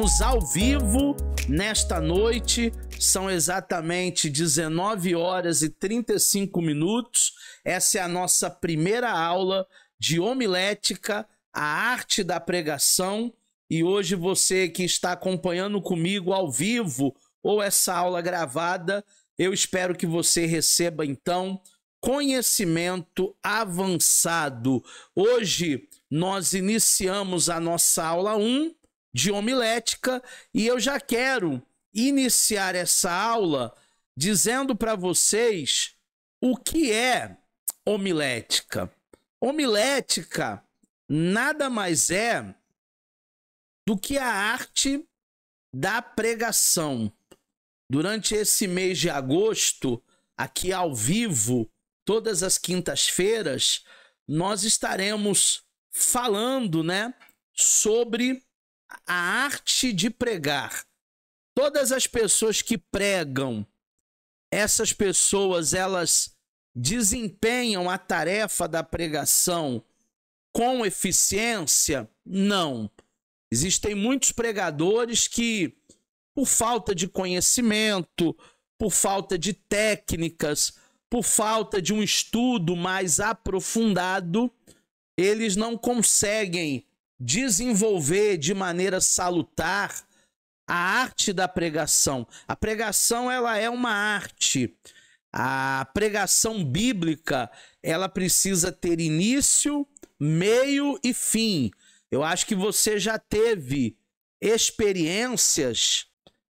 Estamos ao vivo nesta noite, são exatamente 19 horas e 35 minutos. Essa é a nossa primeira aula de homilética, a arte da pregação. E hoje você que está acompanhando comigo ao vivo ou essa aula gravada, eu espero que você receba então conhecimento avançado. Hoje nós iniciamos a nossa aula 1 de homilética e eu já quero iniciar essa aula dizendo para vocês o que é homilética. Homilética nada mais é do que a arte da pregação. Durante esse mês de agosto, aqui ao vivo, todas as quintas-feiras, nós estaremos falando, sobre a arte de pregar. Todas as pessoas que pregam, essas pessoas, elas desempenham a tarefa da pregação com eficiência? Não. Existem muitos pregadores que, por falta de conhecimento, por falta de técnicas, por falta de um estudo mais aprofundado, eles não conseguem desenvolver de maneira salutar a arte da pregação. A pregação, ela é uma arte. A pregação bíblica, ela precisa ter início, meio e fim. Eu acho que você já teve experiências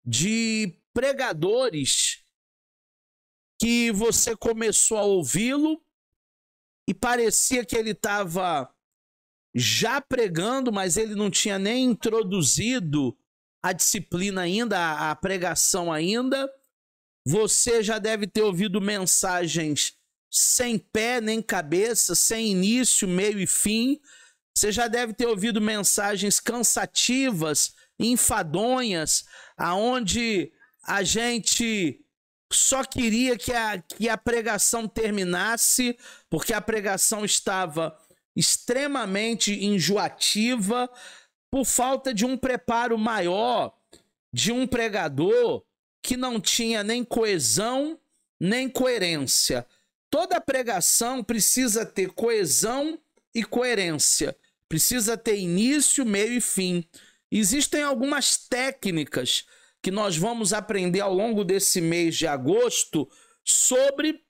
de pregadores que você começou a ouvi-lo e parecia que ele estava já pregando, mas ele não tinha nem introduzido a disciplina ainda, a pregação ainda. Você já deve ter ouvido mensagens sem pé nem cabeça, sem início, meio e fim. Você já deve ter ouvido mensagens cansativas, enfadonhas, aonde a gente só queria que a pregação terminasse, porque a pregação estava extremamente enjoativa, por falta de um preparo maior de um pregador que não tinha nem coesão, nem coerência. Toda pregação precisa ter coesão e coerência. Precisa ter início, meio e fim. Existem algumas técnicas que nós vamos aprender ao longo desse mês de agosto sobre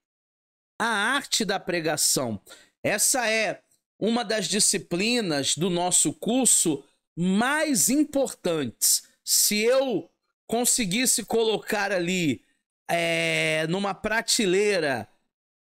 a arte da pregação. Essa é uma das disciplinas do nosso curso mais importantes. Se eu conseguisse colocar ali numa prateleira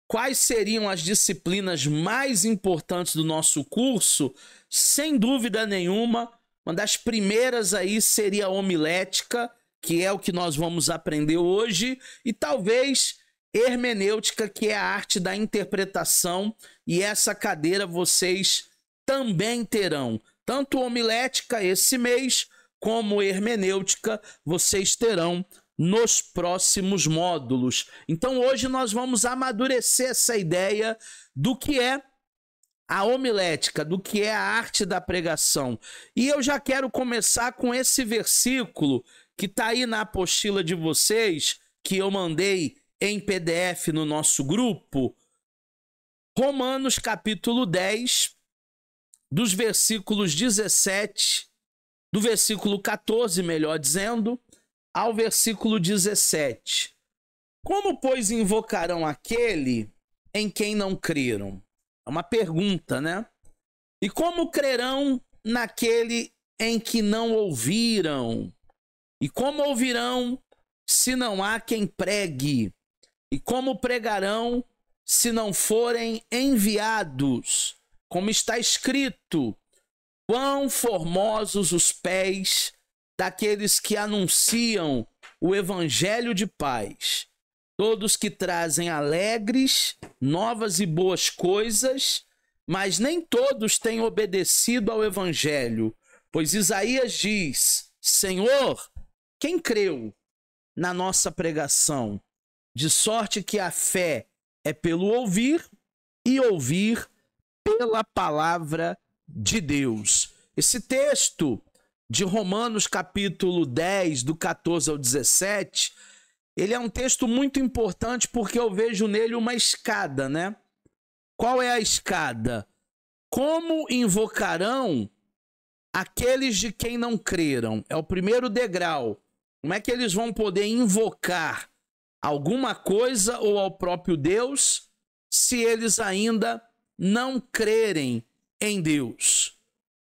quais seriam as disciplinas mais importantes do nosso curso, sem dúvida nenhuma, uma das primeiras aí seria a homilética, que é o que nós vamos aprender hoje, e talvez hermenêutica, que é a arte da interpretação, e essa cadeira vocês também terão. Tanto homilética esse mês, como hermenêutica vocês terão nos próximos módulos. Então hoje nós vamos amadurecer essa ideia do que é a homilética, do que é a arte da pregação. E eu já quero começar com esse versículo que está aí na apostila de vocês, que eu mandei em PDF no nosso grupo. Romanos capítulo 10, dos versículos 17, do versículo 14, melhor dizendo, ao versículo 17. Como, pois, invocarão aquele em quem não creram? É uma pergunta, E como crerão naquele em que não ouviram? E como ouvirão se não há quem pregue? E como pregarão se não forem enviados? Como está escrito: quão formosos os pés daqueles que anunciam o evangelho de paz, todos que trazem alegres, novas e boas coisas, mas nem todos têm obedecido ao evangelho. Pois Isaías diz: Senhor, quem creu na nossa pregação? De sorte que a fé é pelo ouvir e ouvir pela palavra de Deus. Esse texto de Romanos capítulo 10, do 14 ao 17, ele é um texto muito importante porque eu vejo nele uma escada, né? Qual é a escada? Como invocarão aqueles de quem não creram? É o primeiro degrau. Como é que eles vão poder invocar alguma coisa ou ao próprio Deus se eles ainda não crerem em Deus?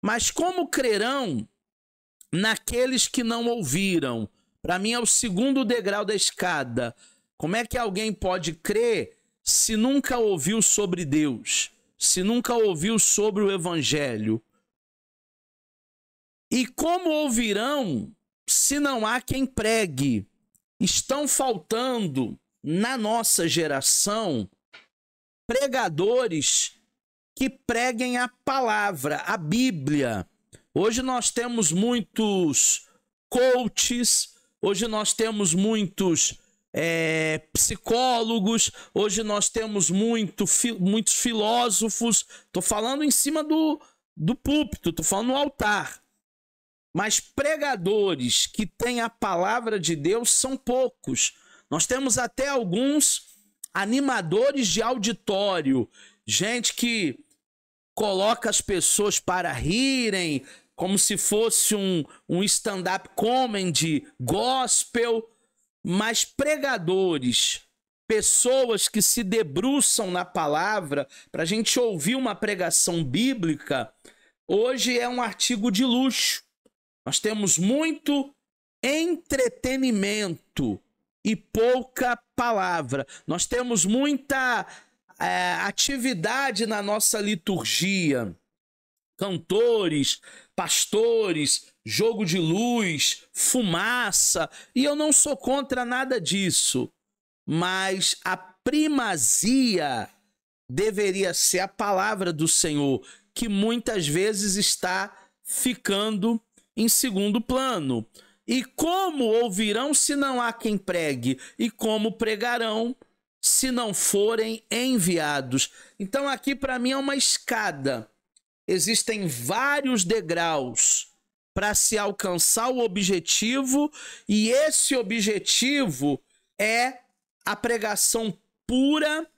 Mas como crerão naqueles que não ouviram? Para mim é o segundo degrau da escada. Como é que alguém pode crer se nunca ouviu sobre Deus? Se nunca ouviu sobre o Evangelho? E como ouvirão se não há quem pregue? Estão faltando na nossa geração pregadores que preguem a palavra, a Bíblia. Hoje nós temos muitos coaches, hoje nós temos muitos psicólogos, hoje nós temos muitos filósofos. Estou falando em cima do púlpito, estou falando no altar. Mas pregadores que têm a palavra de Deus são poucos. Nós temos até alguns animadores de auditório, gente que coloca as pessoas para rirem, como se fosse um stand-up comedy gospel, mas pregadores, pessoas que se debruçam na palavra para a gente ouvir uma pregação bíblica, hoje é um artigo de luxo. Nós temos muito entretenimento e pouca palavra. Nós temos muita atividade na nossa liturgia. Cantores, pastores, jogo de luz, fumaça. E eu não sou contra nada disso. Mas a primazia deveria ser a palavra do Senhor, que muitas vezes está ficando em segundo plano. E como ouvirão se não há quem pregue? E como pregarão se não forem enviados? Então aqui para mim é uma escada. Existem vários degraus para se alcançar o objetivo, e esse objetivo é a pregação pura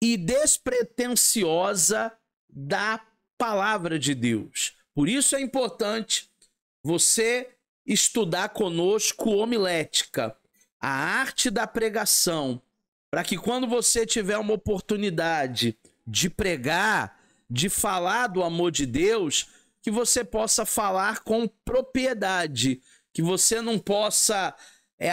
e despretensiosa da palavra de Deus. Por isso é importante você estudar conosco homilética, a arte da pregação, para que quando você tiver uma oportunidade de pregar, de falar do amor de Deus, que você possa falar com propriedade, que você não possa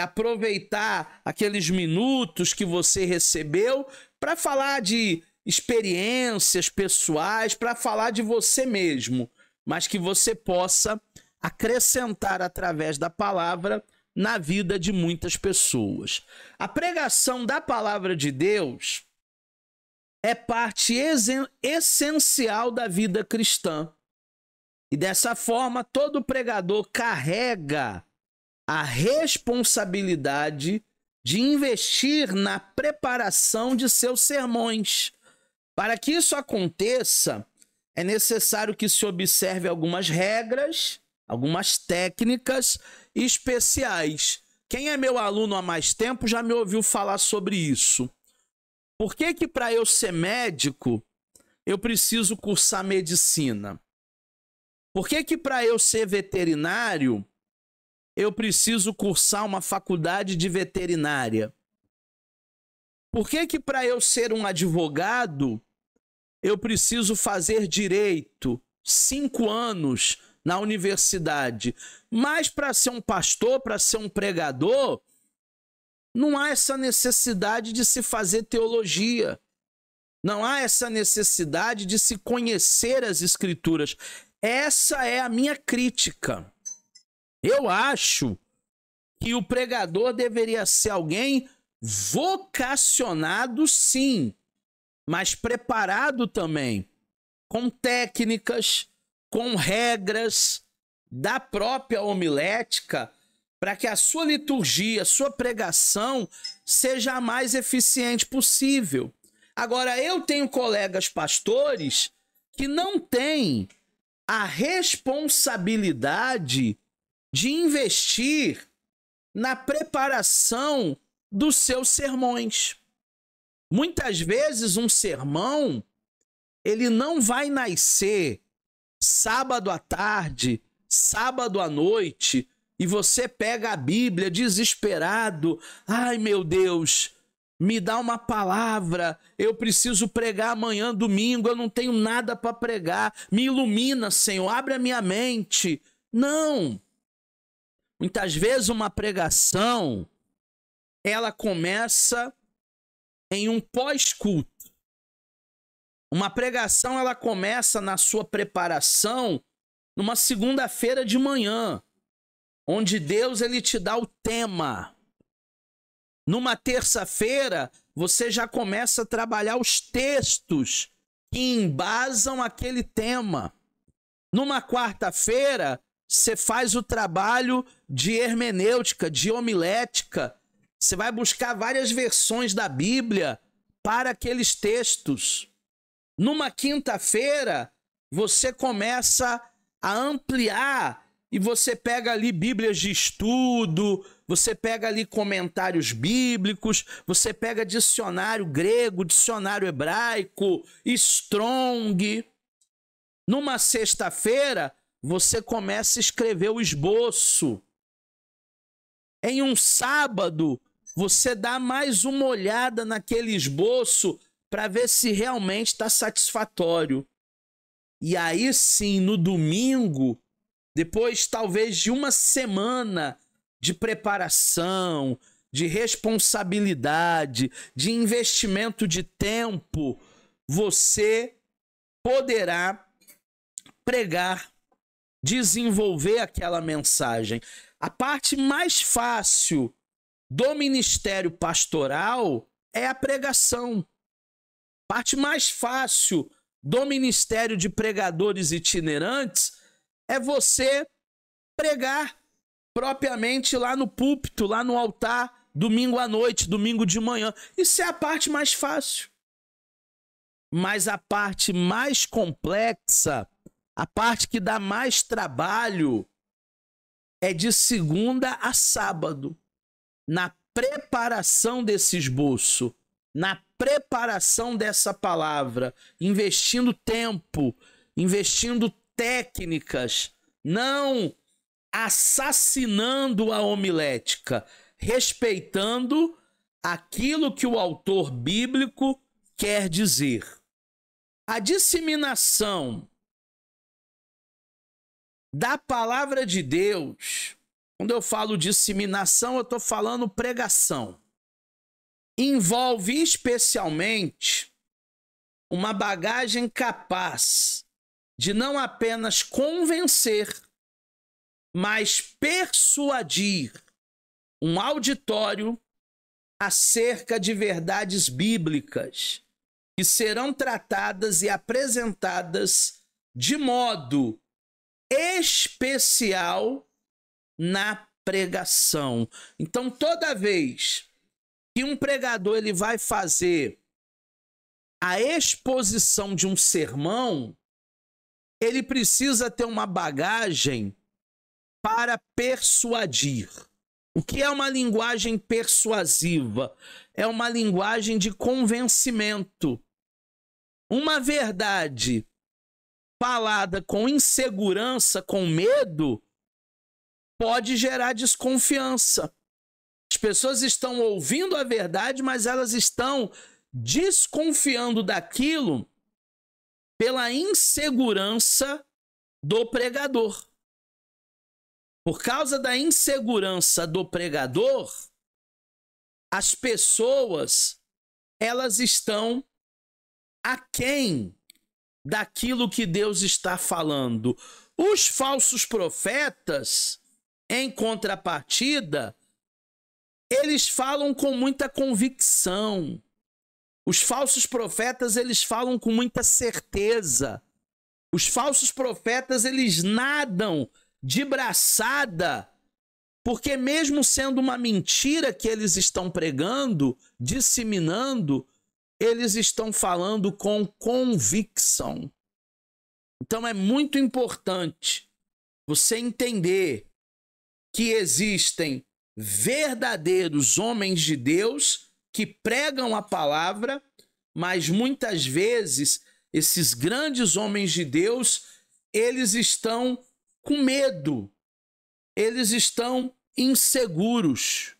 aproveitar aqueles minutos que você recebeu para falar de experiências pessoais, para falar de você mesmo, mas que você possa acrescentar através da palavra na vida de muitas pessoas. A pregação da palavra de Deus é parte essencial da vida cristã. E dessa forma, todo pregador carrega a responsabilidade de investir na preparação de seus sermões. Para que isso aconteça, é necessário que se observe algumas regras, algumas técnicas especiais. Quem é meu aluno há mais tempo já me ouviu falar sobre isso. Por que para eu ser médico, eu preciso cursar medicina? Por que para eu ser veterinário, eu preciso cursar uma faculdade de veterinária? Por que para eu ser um advogado, eu preciso fazer direito 5 anos na universidade? Mas para ser um pastor, para ser um pregador, não há essa necessidade de se fazer teologia. Não há essa necessidade de se conhecer as Escrituras. Essa é a minha crítica. Eu acho que o pregador deveria ser alguém vocacionado, sim, mas preparado também, com técnicas, com regras da própria homilética, para que a sua liturgia, a sua pregação seja a mais eficiente possível. Agora, eu tenho colegas pastores que não têm a responsabilidade de investir na preparação dos seus sermões. Muitas vezes um sermão, ele não vai nascer sábado à tarde, sábado à noite, e você pega a Bíblia desesperado. Ai, meu Deus, me dá uma palavra, eu preciso pregar amanhã, domingo, eu não tenho nada para pregar. Me ilumina, Senhor, abre a minha mente. Não. Muitas vezes uma pregação, ela começa em um pós-culto. Uma pregação, ela começa na sua preparação numa segunda-feira de manhã, onde Deus ele te dá o tema. Numa terça-feira, você já começa a trabalhar os textos que embasam aquele tema. Numa quarta-feira, você faz o trabalho de hermenêutica, de homilética. Você vai buscar várias versões da Bíblia para aqueles textos. Numa quinta-feira, você começa a ampliar e você pega ali Bíblias de estudo, você pega ali comentários bíblicos, você pega dicionário grego, dicionário hebraico, Strong. Numa sexta-feira, você começa a escrever o esboço. Em um sábado, você dá mais uma olhada naquele esboço para ver se realmente está satisfatório. E aí sim, no domingo, depois talvez de uma semana de preparação, de responsabilidade, de investimento de tempo, você poderá pregar, desenvolver aquela mensagem. A parte mais fácil do ministério pastoral é a pregação. A parte mais fácil do ministério de pregadores itinerantes é você pregar propriamente lá no púlpito, lá no altar, domingo à noite, domingo de manhã. Isso é a parte mais fácil. Mas a parte mais complexa, a parte que dá mais trabalho, é de segunda a sábado, na preparação desse esboço, na preparação dessa palavra, investindo tempo, investindo técnicas, não assassinando a homilética, respeitando aquilo que o autor bíblico quer dizer. A disseminação da palavra de Deus, quando eu falo disseminação, eu estou falando pregação, envolve especialmente uma bagagem capaz de não apenas convencer, mas persuadir um auditório acerca de verdades bíblicas que serão tratadas e apresentadas de modo especial na pregação. Então, toda vez que um pregador ele vai fazer a exposição de um sermão, ele precisa ter uma bagagem para persuadir. O que é uma linguagem persuasiva? É uma linguagem de convencimento. Uma verdade falada com insegurança, com medo, pode gerar desconfiança. As pessoas estão ouvindo a verdade, mas elas estão desconfiando daquilo pela insegurança do pregador. Por causa da insegurança do pregador, as pessoas, elas estão aquém daquilo que Deus está falando. Os falsos profetas, em contrapartida, eles falam com muita convicção. Os falsos profetas, eles falam com muita certeza. Os falsos profetas, eles nadam de braçada, porque mesmo sendo uma mentira que eles estão pregando, disseminando, eles estão falando com convicção. Então é muito importante você entender que existem verdadeiros homens de Deus que pregam a palavra, mas muitas vezes esses grandes homens de Deus, eles estão com medo, eles estão inseguros.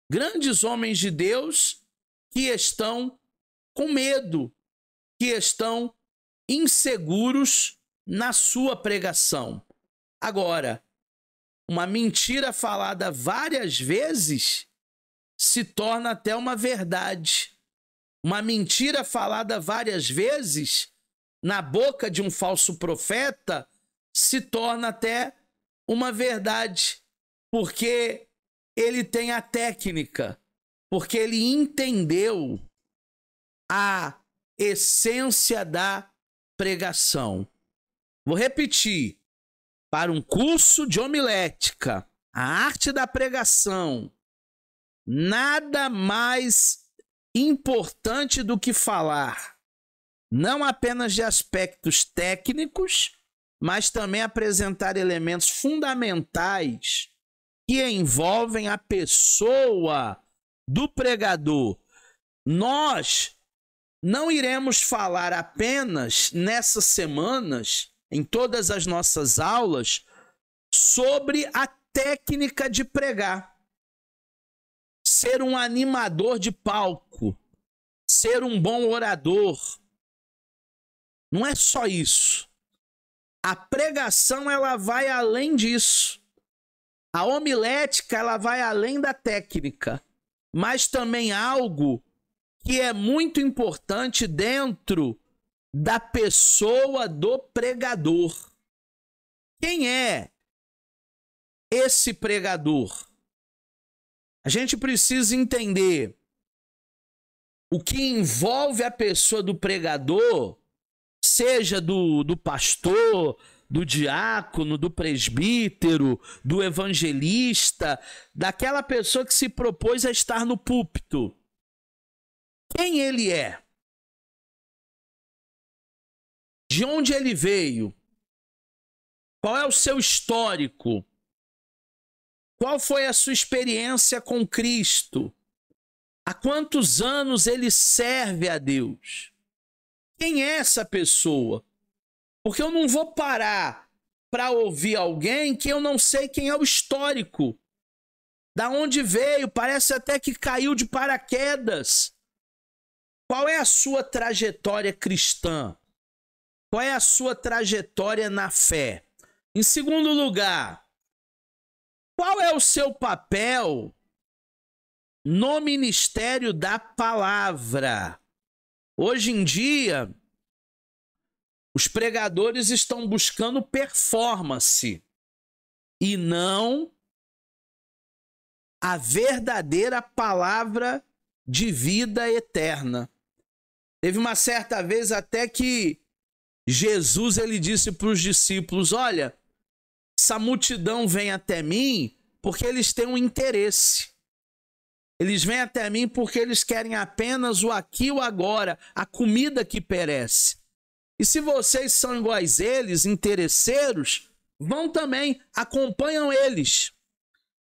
Grandes homens de Deus que estão com medo, que estão inseguros na sua pregação. Agora, uma mentira falada várias vezes se torna até uma verdade. Uma mentira falada várias vezes na boca de um falso profeta se torna até uma verdade, porque ele tem a técnica, porque ele entendeu a essência da pregação. Vou repetir. Para um curso de homilética, a arte da pregação, nada mais importante do que falar, não apenas de aspectos técnicos, mas também apresentar elementos fundamentais que envolvem a pessoa do pregador. Nós não iremos falar apenas nessas semanas, em todas as nossas aulas, sobre a técnica de pregar. Ser um animador de palco, ser um bom orador. Não é só isso. A pregação, ela vai além disso. A homilética, ela vai além da técnica, mas também algo que é muito importante dentro da pessoa do pregador. Quem é esse pregador? A gente precisa entender o que envolve a pessoa do pregador, seja do pastor, do diácono, do presbítero, do evangelista, daquela pessoa que se propôs a estar no púlpito. Quem ele é? De onde ele veio? Qual é o seu histórico? Qual foi a sua experiência com Cristo? Há quantos anos ele serve a Deus? Quem é essa pessoa? Porque eu não vou parar para ouvir alguém que eu não sei quem é o histórico. Da onde veio? Parece até que caiu de paraquedas. Qual é a sua trajetória cristã? Qual é a sua trajetória na fé? Em segundo lugar, qual é o seu papel no ministério da palavra? Hoje em dia, os pregadores estão buscando performance e não a verdadeira palavra de vida eterna. Teve uma certa vez até que Jesus ele disse para os discípulos: olha, essa multidão vem até mim porque eles têm um interesse. Eles vêm até mim porque eles querem apenas o aqui e o agora, a comida que perece. E se vocês são iguais eles, interesseiros, vão também, acompanham eles.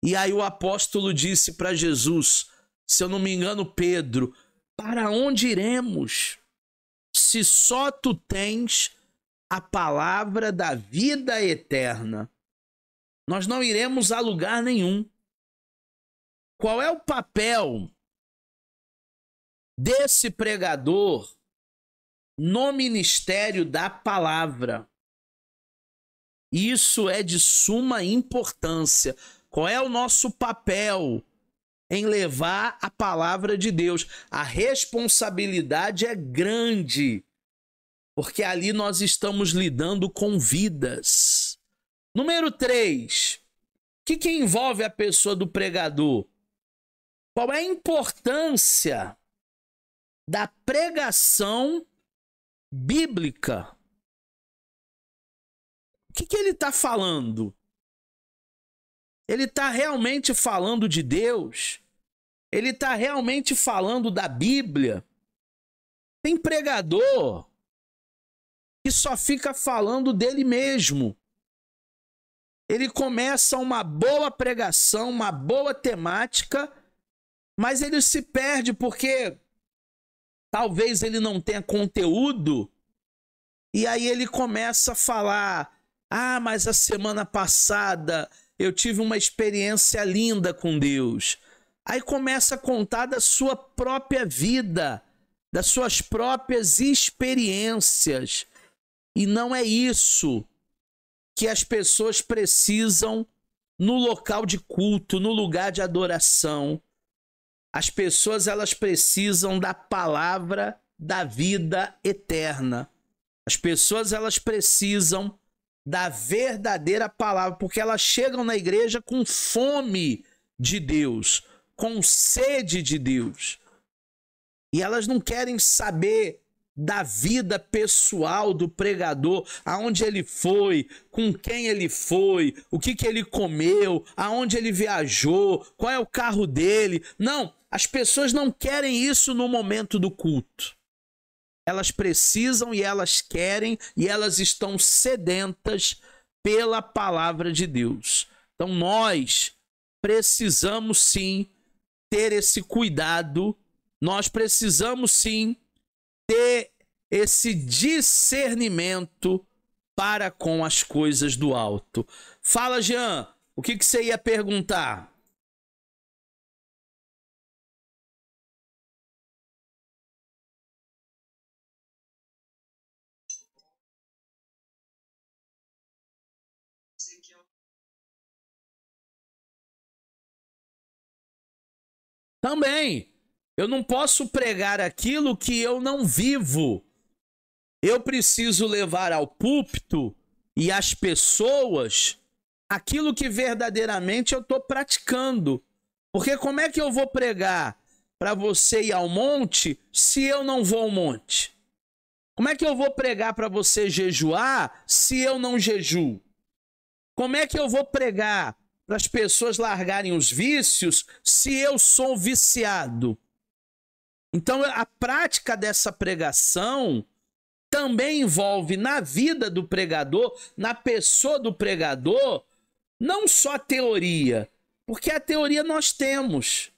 E aí o apóstolo disse para Jesus, se eu não me engano, Pedro: para onde iremos? Se só tu tens a palavra da vida eterna. Nós não iremos a lugar nenhum. Qual é o papel desse pregador no ministério da palavra? Isso é de suma importância. Qual é o nosso papel em levar a palavra de Deus? A responsabilidade é grande, porque ali nós estamos lidando com vidas. Número 3. O que envolve a pessoa do pregador? Qual é a importância da pregação bíblica? O que ele está falando? Ele está realmente falando de Deus? Ele está realmente falando da Bíblia? Tem pregador que só fica falando dele mesmo. Ele começa uma boa pregação, uma boa temática, mas ele se perde porque talvez ele não tenha conteúdo, e aí ele começa a falar: ah, mas a semana passada eu tive uma experiência linda com Deus. Aí começa a contar da sua própria vida, das suas próprias experiências. E não é isso que as pessoas precisam no local de culto, no lugar de adoração. As pessoas, elas precisam da palavra da vida eterna. As pessoas, elas precisam da verdadeira palavra, porque elas chegam na igreja com fome de Deus, com sede de Deus. E elas não querem saber da vida pessoal do pregador, aonde ele foi, com quem ele foi, o que ele comeu, aonde ele viajou, qual é o carro dele. Não, as pessoas não querem isso no momento do culto. Elas precisam e elas querem e elas estão sedentas pela palavra de Deus. Então nós precisamos sim ter esse cuidado, nós precisamos sim ter esse discernimento para com as coisas do alto. Fala, Jean, o que você ia perguntar? Também, eu não posso pregar aquilo que eu não vivo. Eu preciso levar ao púlpito e às pessoas aquilo que verdadeiramente eu estou praticando. Porque como é que eu vou pregar para você ir ao monte se eu não vou ao monte? Como é que eu vou pregar para você jejuar se eu não jejuo? Como é que eu vou pregar para as pessoas largarem os vícios se eu sou viciado? Então, a prática dessa pregação também envolve na vida do pregador, na pessoa do pregador, não só teoria, porque a teoria nós temos.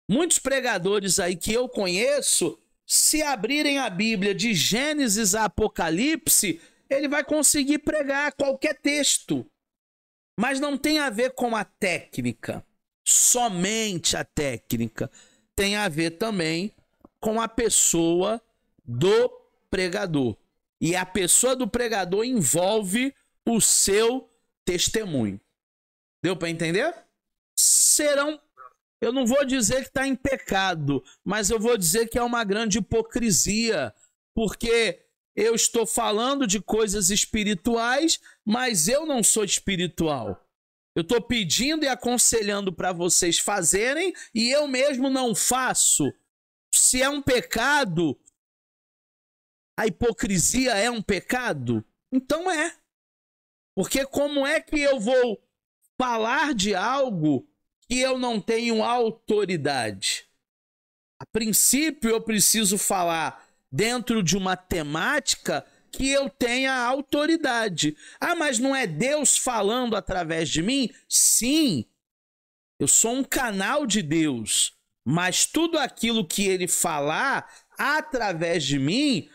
Muitos pregadores aí que eu conheço, se abrirem a Bíblia de Gênesis a Apocalipse, ele vai conseguir pregar qualquer texto. Mas não tem a ver com a técnica, somente a técnica. Tem a ver também com a pessoa do pregador. E a pessoa do pregador envolve o seu testemunho. Deu para entender? Serão, eu não vou dizer que está em pecado, mas eu vou dizer que é uma grande hipocrisia, porque eu estou falando de coisas espirituais, mas eu não sou espiritual. Eu estou pedindo e aconselhando para vocês fazerem e eu mesmo não faço. Se é um pecado, a hipocrisia é um pecado? Então é. Porque como é que eu vou falar de algo que eu não tenho autoridade? A princípio, eu preciso falar dentro de uma temática que eu tenha autoridade. Ah, mas não é Deus falando através de mim? Sim, eu sou um canal de Deus, mas tudo aquilo que ele falar através de mim,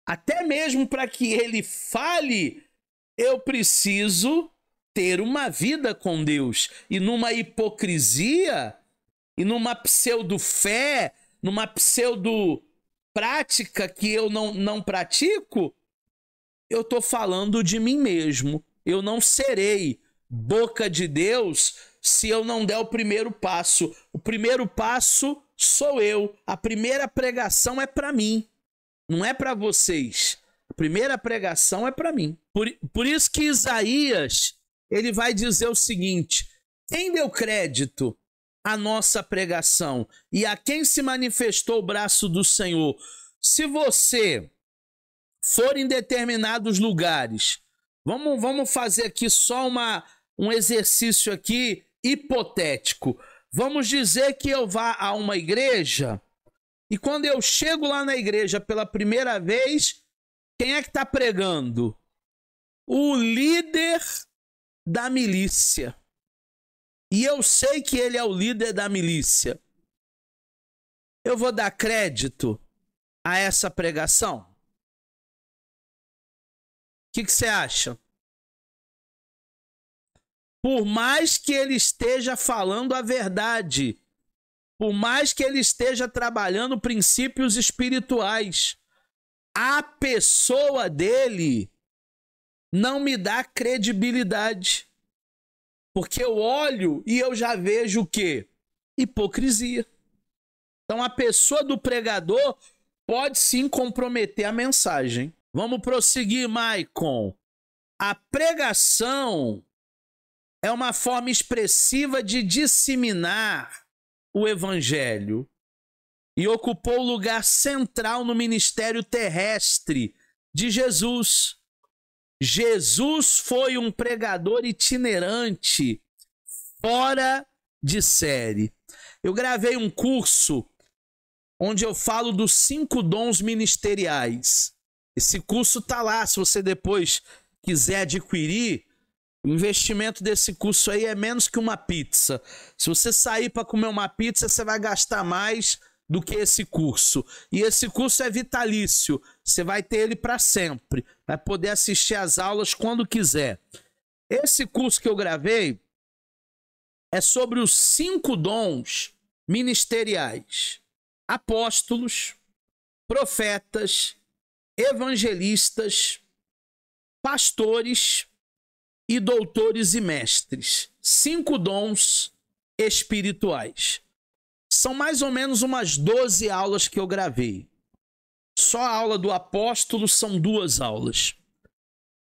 até mesmo para que ele fale, eu preciso ter uma vida com Deus. E numa hipocrisia, e numa pseudo-fé, numa pseudo-prática que eu não pratico, eu estou falando de mim mesmo. Eu não serei boca de Deus se eu não der o primeiro passo. O primeiro passo sou eu. A primeira pregação é para mim, não é para vocês. A primeira pregação é para mim. Por isso que Isaías, ele vai dizer o seguinte: quem deu crédito à nossa pregação e a quem se manifestou o braço do Senhor? Se você for em determinados lugares, vamos fazer aqui só um exercício aqui hipotético. Vamos dizer que eu vá a uma igreja e quando eu chego lá na igreja pela primeira vez, Quem é que está pregando? O líder da milícia. E eu sei que ele é o líder da milícia. Eu vou dar crédito a essa pregação? O que você acha? Por mais que ele esteja falando a verdade, por mais que ele esteja trabalhando princípios espirituais, a pessoa dele não me dá credibilidade. Porque eu olho e eu já vejo o quê? Hipocrisia. Então a pessoa do pregador pode sim comprometer a mensagem. Vamos prosseguir, Maicon. A pregação é uma forma expressiva de disseminar o evangelho e ocupou o lugar central no ministério terrestre de Jesus. Jesus foi um pregador itinerante, fora de série. Eu gravei um curso onde eu falo dos 5 dons ministeriais. Esse curso está lá, se você depois quiser adquirir. O investimento desse curso aí é menos que uma pizza. Se você sair para comer uma pizza, você vai gastar mais do que esse curso. E esse curso é vitalício. Você vai ter ele para sempre. Vai poder assistir às aulas quando quiser. Esse curso que eu gravei é sobre os 5 dons ministeriais: apóstolos, profetas, evangelistas, pastores e doutores e mestres. 5 dons espirituais. São mais ou menos umas 12 aulas que eu gravei. Só a aula do apóstolo são 2 aulas.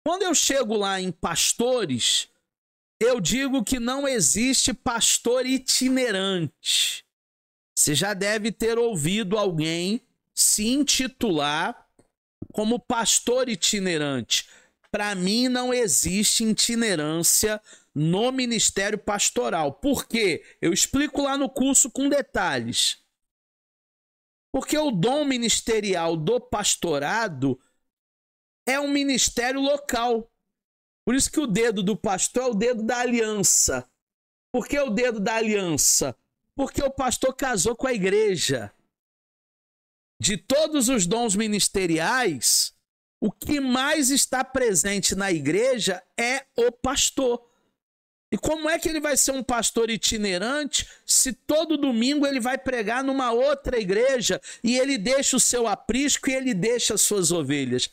Quando eu chego lá em pastores, eu digo que não existe pastor itinerante. Você já deve ter ouvido alguém se intitular como pastor itinerante. Para mim, não existe itinerância no ministério pastoral. Por quê? Eu explico lá no curso com detalhes. Porque o dom ministerial do pastorado é um ministério local. Por isso que o dedo do pastor é o dedo da aliança. Por que o dedo da aliança? Porque o pastor casou com a igreja. De todos os dons ministeriais, o que mais está presente na igreja é o pastor. E como é que ele vai ser um pastor itinerante se todo domingo ele vai pregar numa outra igreja e ele deixa o seu aprisco e ele deixa as suas ovelhas?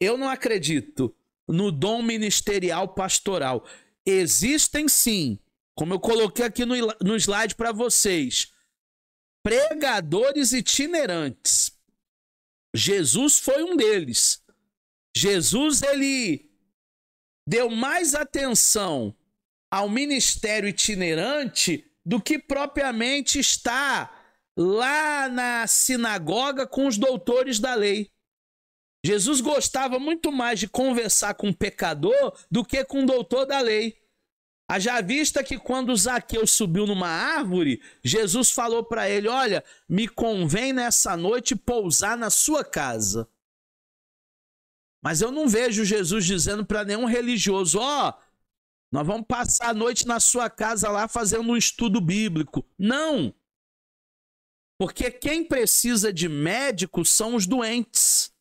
Eu não acredito no dom ministerial pastoral. Existem sim, como eu coloquei aqui no slide para vocês, pregadores itinerantes. Jesus foi um deles. Jesus, ele deu mais atenção ao ministério itinerante do que propriamente está lá na sinagoga com os doutores da lei. Jesus gostava muito mais de conversar com o pecador do que com o doutor da lei. Haja vista que quando Zaqueu subiu numa árvore, Jesus falou para ele: olha, me convém nessa noite pousar na sua casa. Mas eu não vejo Jesus dizendo para nenhum religioso: ó, nós vamos passar a noite na sua casa lá fazendo um estudo bíblico. Não! Porque quem precisa de médicos são os doentes.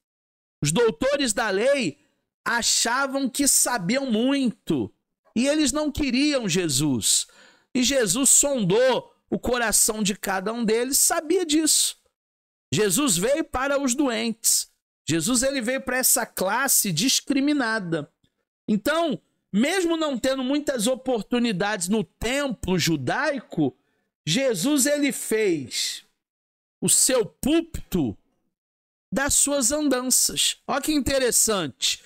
Os doutores da lei achavam que sabiam muito e eles não queriam Jesus. E Jesus sondou o coração de cada um deles, sabia disso. Jesus veio para os doentes. Jesus ele veio para essa classe discriminada. Então, mesmo não tendo muitas oportunidades no templo judaico, Jesus ele fez o seu púlpito das suas andanças. Olha que interessante.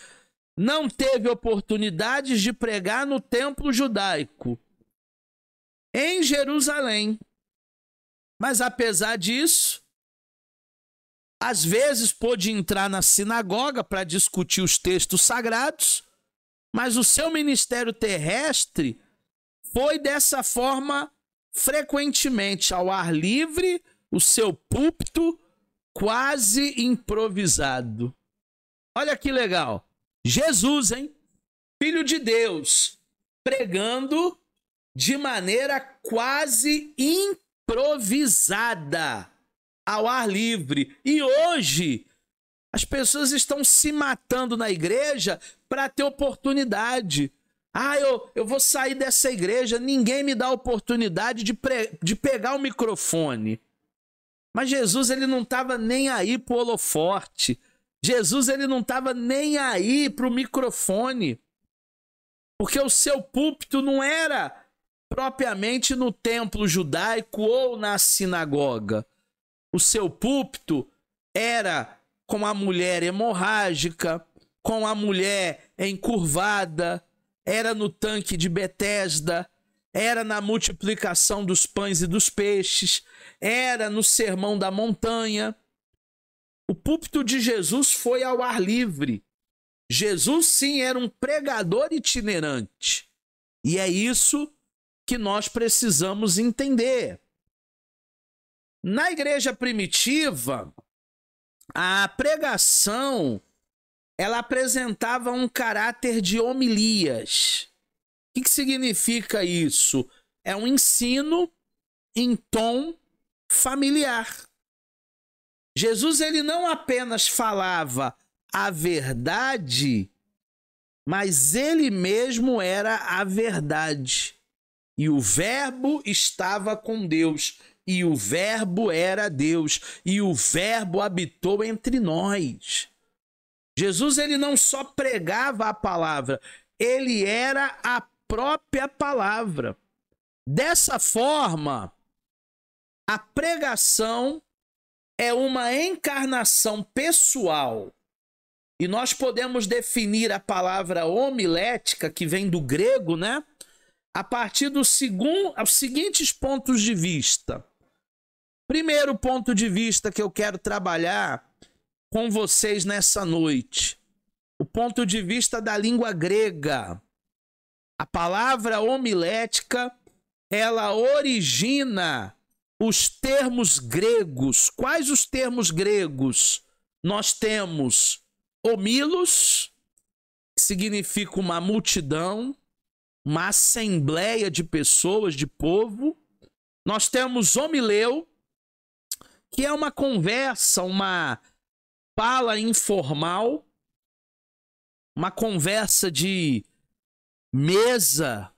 Não teve oportunidades de pregar no templo judaico em Jerusalém. Mas apesar disso, às vezes pôde entrar na sinagoga para discutir os textos sagrados, mas o seu ministério terrestre foi dessa forma frequentemente, ao ar livre, o seu púlpito quase improvisado. Olha que legal. Jesus, hein? Filho de Deus, pregando de maneira quase improvisada, ao ar livre. E hoje, as pessoas estão se matando na igreja para ter oportunidade. Ah, eu vou sair dessa igreja, ninguém me dá a oportunidade de pegar o microfone. Mas Jesus, ele não estava nem aí para o holofote. Jesus, ele não estava nem aí para o microfone. Porque o seu púlpito não era propriamente no templo judaico ou na sinagoga. O seu púlpito era com a mulher hemorrágica, com a mulher encurvada, era no tanque de Betesda, era na multiplicação dos pães e dos peixes, era no sermão da montanha. O púlpito de Jesus foi ao ar livre. Jesus, sim, era um pregador itinerante. E é isso que nós precisamos entender. Na igreja primitiva, a pregação, ela apresentava um caráter de homilias. O que significa isso? É um ensino em tom familiar. Jesus, ele não apenas falava a verdade, mas ele mesmo era a verdade. E o Verbo estava com Deus, e o Verbo era Deus, e o Verbo habitou entre nós. Jesus, ele não só pregava a palavra, ele era a própria palavra. Dessa forma, a pregação é uma encarnação pessoal. E nós podemos definir a palavra homilética, que vem do grego, né? A partir dos seguintes pontos de vista. Primeiro ponto de vista que eu quero trabalhar com vocês nessa noite. O ponto de vista da língua grega. A palavra homilética, ela origina os termos gregos. Quais os termos gregos? Nós temos homilos, que significa uma multidão, uma assembleia de pessoas, de povo. Nós temos homileu, que é uma conversa, uma fala informal, uma conversa de mesa.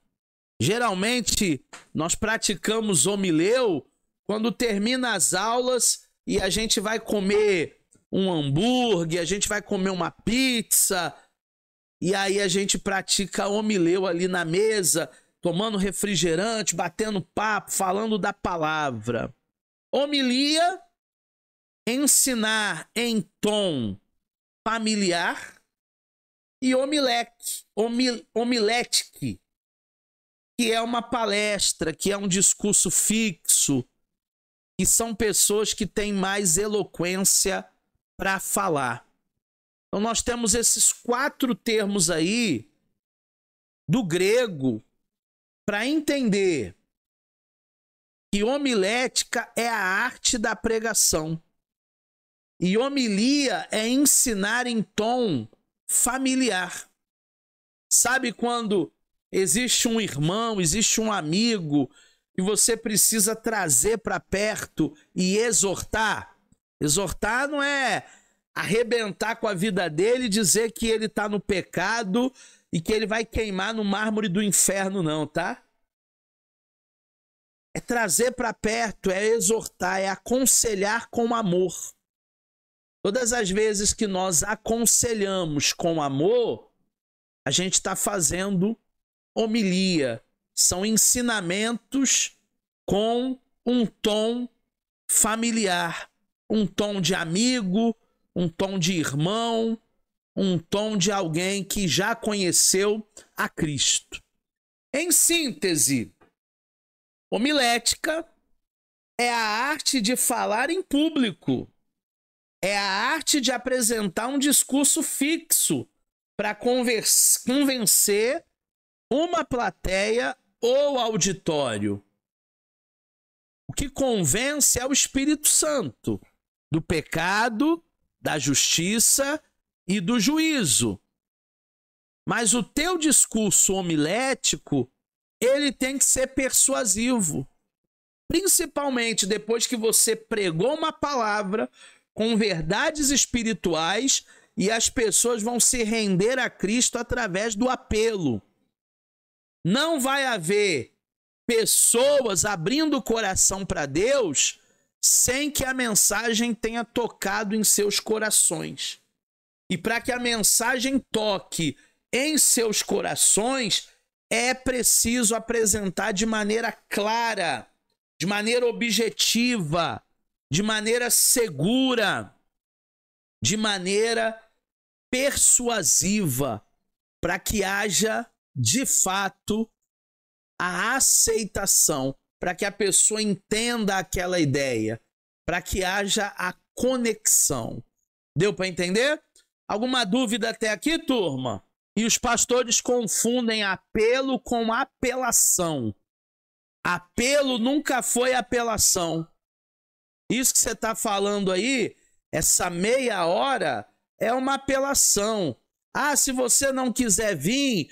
Geralmente, nós praticamos homileu quando termina as aulas e a gente vai comer um hambúrguer, a gente vai comer uma pizza, e aí a gente pratica homileu ali na mesa, tomando refrigerante, batendo papo, falando da palavra. Homilia, ensinar em tom familiar, e homilétique, que é uma palestra, que é um discurso fixo, que são pessoas que têm mais eloquência para falar. Então nós temos esses 4 termos aí do grego para entender que homilética é a arte da pregação e homilia é ensinar em tom familiar. Sabe quando existe um irmão, existe um amigo que você precisa trazer para perto e exortar? Exortar não é arrebentar com a vida dele e dizer que ele está no pecado e que ele vai queimar no mármore do inferno, não, tá? É trazer para perto, é exortar, é aconselhar com amor. Todas as vezes que nós aconselhamos com amor, a gente está fazendo homilia. São ensinamentos com um tom familiar. Um tom de amigo, um tom de irmão, um tom de alguém que já conheceu a Cristo. Em síntese, homilética é a arte de falar em público. É a arte de apresentar um discurso fixo para convencer uma plateia ou auditório. O que convence é o Espírito Santo do pecado, da justiça e do juízo. Mas o teu discurso homilético, ele tem que ser persuasivo. Principalmente depois que você pregou uma palavra com verdades espirituais e as pessoas vão se render a Cristo através do apelo. Não vai haver pessoas abrindo o coração para Deus sem que a mensagem tenha tocado em seus corações. E para que a mensagem toque em seus corações, é preciso apresentar de maneira clara, de maneira objetiva, de maneira segura, de maneira persuasiva, para que haja, de fato, a aceitação, para que a pessoa entenda aquela ideia, para que haja a conexão. Deu para entender? Alguma dúvida até aqui, turma? E os pastores confundem apelo com apelação. Apelo nunca foi apelação. Isso que você está falando aí, essa meia hora, é uma apelação. Ah, se você não quiser vir,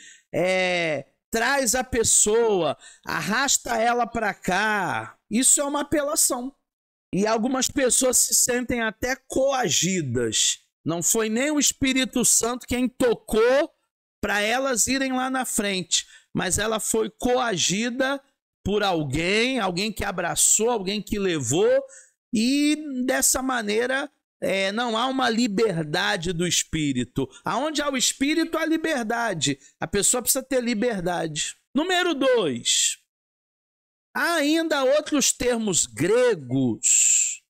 traz a pessoa, arrasta ela para cá. Isso é uma apelação. E algumas pessoas se sentem até coagidas. Não foi nem o Espírito Santo quem tocou para elas irem lá na frente, mas ela foi coagida por alguém que abraçou, alguém que levou, e dessa maneira não há uma liberdade do Espírito. Aonde há o Espírito, há liberdade. A pessoa precisa ter liberdade. Número 2. Há ainda outros termos gregos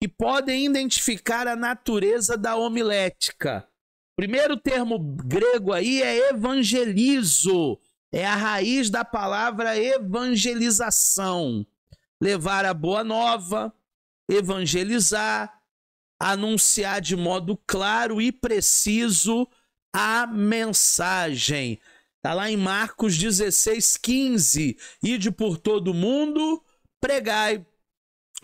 que podem identificar a natureza da homilética. O primeiro termo grego aí é evangelizo. É a raiz da palavra evangelização. Levar a boa nova, evangelizar, anunciar de modo claro e preciso a mensagem. Está lá em Marcos 16:15. Ide por todo mundo, pregai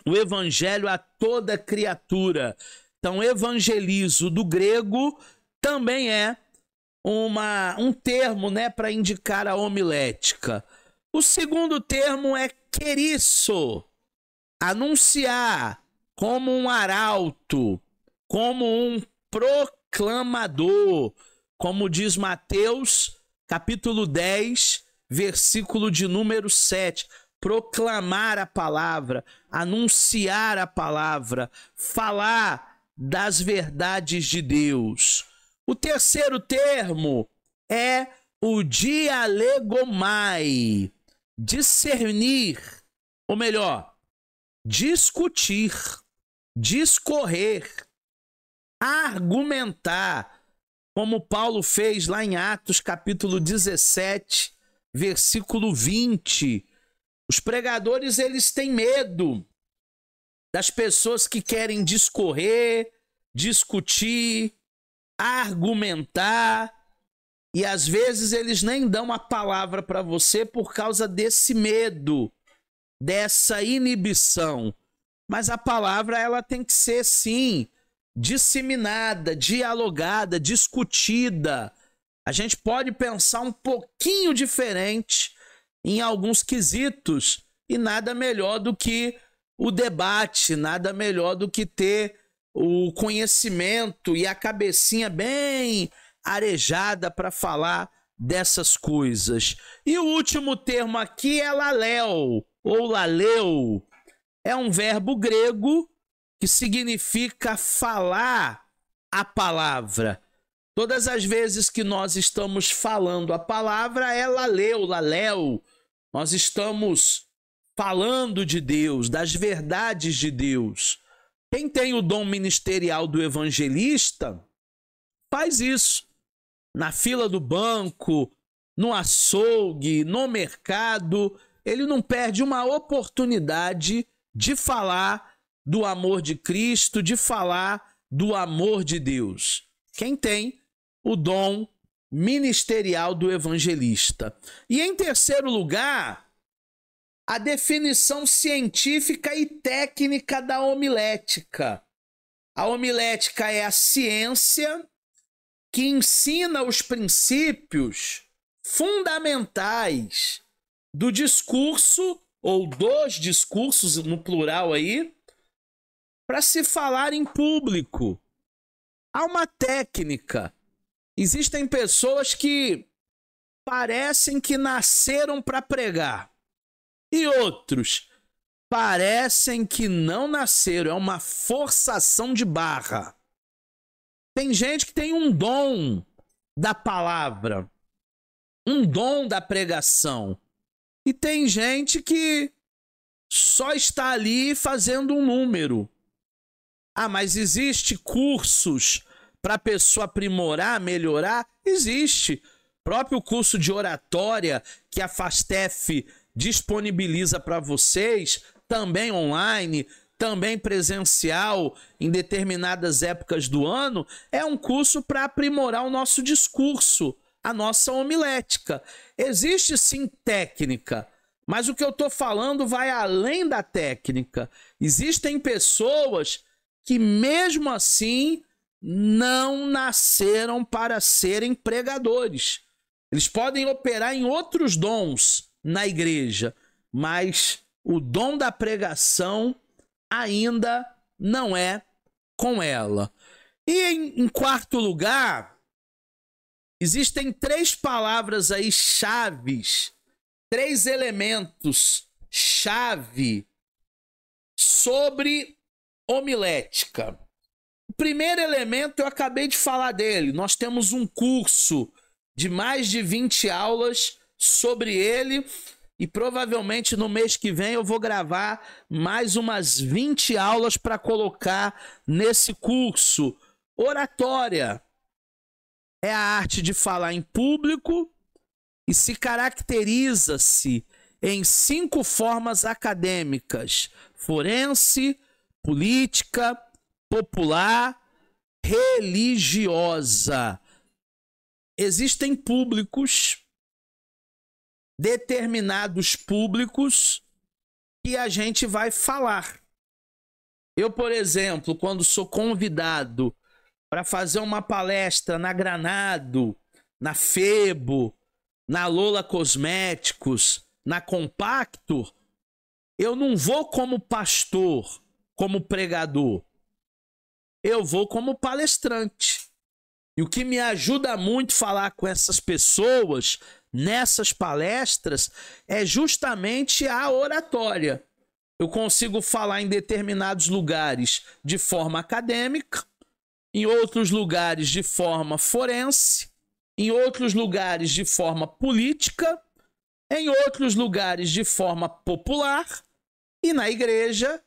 o evangelho a toda criatura. Então, evangelizo do grego também é um termo, para indicar a homilética. O segundo termo é querisso, anunciar, como um arauto, como um proclamador, como diz Mateus, capítulo 10, versículo de número 7. Proclamar a palavra, anunciar a palavra, falar das verdades de Deus. O terceiro termo é o dialegomai, discernir, ou melhor, discutir, discorrer, argumentar, como Paulo fez lá em Atos capítulo 17, versículo 20. Os pregadores, eles têm medo das pessoas que querem discorrer, discutir, argumentar, e às vezes eles nem dão a palavra para você por causa desse medo, dessa inibição. Mas a palavra, ela tem que ser, sim, disseminada, dialogada, discutida. A gente pode pensar um pouquinho diferente em alguns quesitos, e nada melhor do que o debate, nada melhor do que ter o conhecimento e a cabecinha bem arejada para falar dessas coisas. E o último termo aqui é laléu, ou laleu. É um verbo grego que significa falar a palavra. Todas as vezes que nós estamos falando a palavra é laleu, laléu. Nós estamos falando de Deus, das verdades de Deus. Quem tem o dom ministerial do evangelista faz isso. Na fila do banco, no açougue, no mercado, ele não perde uma oportunidade de falar do amor de Cristo, de falar do amor de Deus. Quem tem o dom ministerial do evangelista. E em terceiro lugar, a definição científica e técnica da homilética. A homilética é a ciência que ensina os princípios fundamentais do discurso, ou dos discursos no plural aí, para se falar em público. Há uma técnica. Existem pessoas que parecem que nasceram para pregar, e outros parecem que não nasceram, é uma forçação de barra. Tem gente que tem um dom da palavra, um dom da pregação, e tem gente que só está ali fazendo um número. Ah, mas existe cursos para a pessoa aprimorar, melhorar? Existe. O próprio curso de oratória que a FASTEF disponibiliza para vocês, também online, também presencial em determinadas épocas do ano, é um curso para aprimorar o nosso discurso, a nossa homilética. Existe sim técnica, mas o que eu estou falando vai além da técnica. Existem pessoas que mesmo assim não nasceram para serem pregadores. Eles podem operar em outros dons na igreja, mas o dom da pregação ainda não é com ela. E em quarto lugar, existem 3 palavras aí chaves, 3 elementos chave sobre homilética. O primeiro elemento eu acabei de falar dele. Nós temos um curso de mais de 20 aulas sobre ele, e provavelmente no mês que vem eu vou gravar mais umas 20 aulas para colocar nesse curso. Oratória é a arte de falar em público e se caracteriza-se em 5 formas acadêmicas: forense, política, popular, religiosa. Existem públicos, determinados públicos, que a gente vai falar. Eu, por exemplo, quando sou convidado para fazer uma palestra na Granado, na Febo, na Lola Cosméticos, na Compactor, eu não vou como pastor, como pregador. Eu vou como palestrante. E o que me ajuda muito a falar com essas pessoas nessas palestras é justamente a oratória. Eu consigo falar em determinados lugares de forma acadêmica, em outros lugares de forma forense, em outros lugares de forma política, em outros lugares de forma popular, e na igreja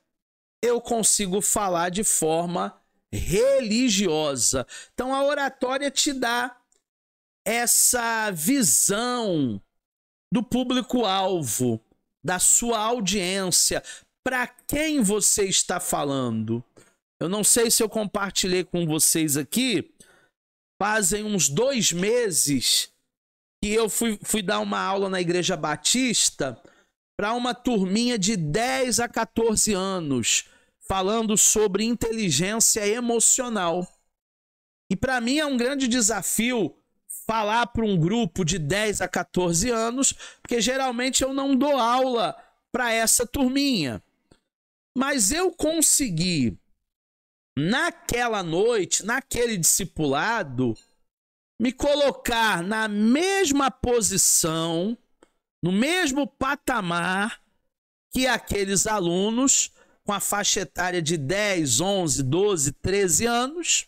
eu consigo falar de forma religiosa. Então a oratória te dá essa visão do público-alvo, da sua audiência, para quem você está falando. Eu não sei se eu compartilhei com vocês aqui, fazem uns 2 meses que eu fui dar uma aula na Igreja Batista para uma turminha de 10 a 14 anos, falando sobre inteligência emocional. E para mim é um grande desafio falar para um grupo de 10 a 14 anos, porque geralmente eu não dou aula para essa turminha. Mas eu consegui, naquela noite, naquele discipulado, me colocar na mesma posição, no mesmo patamar que aqueles alunos com a faixa etária de 10, 11, 12, 13 anos.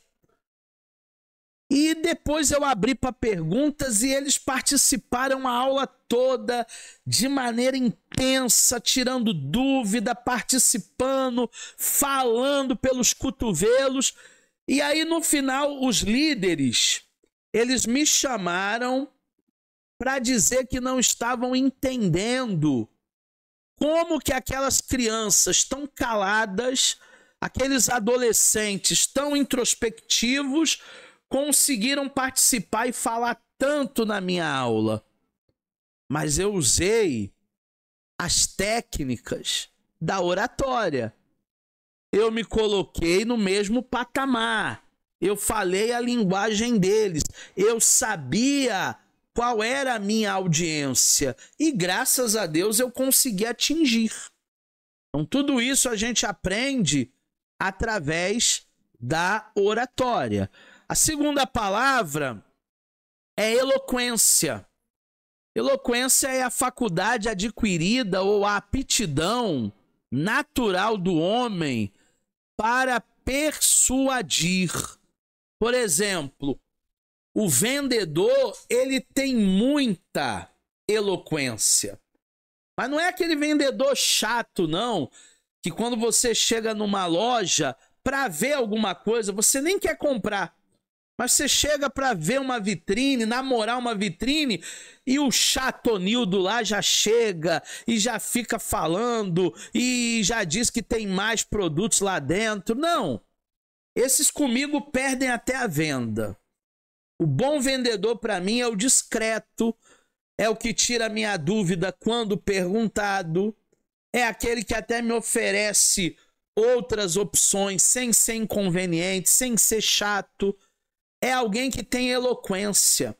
E depois eu abri para perguntas e eles participaram a aula toda de maneira intensa, tirando dúvida, participando, falando pelos cotovelos. E aí no final os líderes, eles me chamaram para dizer que não estavam entendendo como que aquelas crianças tão caladas, aqueles adolescentes tão introspectivos, conseguiram participar e falar tanto na minha aula. Mas eu usei as técnicas da oratória. Eu me coloquei no mesmo patamar. Eu falei a linguagem deles. Eu sabia qual era a minha audiência. E graças a Deus eu consegui atingir. Então tudo isso a gente aprende através da oratória. A segunda palavra é eloquência. Eloquência é a faculdade adquirida ou a aptidão natural do homem para persuadir. Por exemplo, o vendedor, ele tem muita eloquência. Mas não é aquele vendedor chato, não, que quando você chega numa loja para ver alguma coisa, você nem quer comprar. Mas você chega para ver uma vitrine, namorar uma vitrine, e o chatonildo lá já chega e já fica falando e já diz que tem mais produtos lá dentro. Não, esses comigo perdem até a venda. O bom vendedor para mim é o discreto, é o que tira a minha dúvida quando perguntado, é aquele que até me oferece outras opções sem ser inconveniente, sem ser chato. É alguém que tem eloquência.